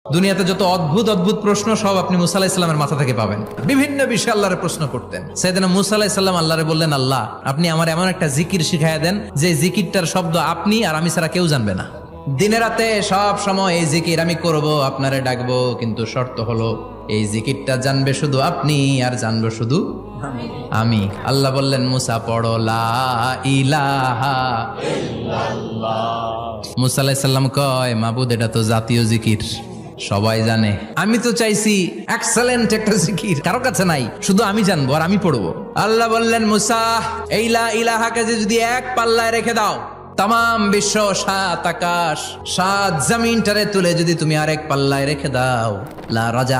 দুনিয়াতে যত অদ্ভুত অদ্ভুত প্রশ্ন সব আপনি মুসা আলাইহিস সালামের মাথা থেকে পাবেন। বিভিন্ন বিষয়ে আল্লাহরে প্রশ্ন করতেন। সাইয়েদনা মুসা আলাইহিস সালাম আল্লাহরে বললেন, আল্লাহ আপনি আমার এমন একটা জিকির শিখাইয়া দেন যে জিকিরটার শব্দ আপনি আর আমি ছাড়া কেউ জানবে না। দিনে রাতে সব সময় এই জিকির আমি করব, আপনারে ডাকবো, কিন্তু শর্ত হলো এই জিকিরটা জানবে শুধু আপনি আর জানবো শুধু আমি। আল্লাহ বললেন, মুসা পড়ো লা ইলাহা ইল্লাল্লাহ। মুসা আলাইহিস সালাম কয়, মাবুদ এটা তো জাতীয় জিকির, সবাই জানে। আমি তো চাইছি এক্সেলেন্ট একটা জিকির, কারো কাছে নাই, শুধু আমি জানবো আর আমি পড়বো। আল্লাহ বললেন, মুসা এই লা ইলাহাকে যদি এক পাল্লায় রেখে দাও, তাম বিশ্ব, 7 আকাশ 7 জমিনটারে তুলে যদি তুমি আরেক পাল্লায় রেখে দাও, লা রাজা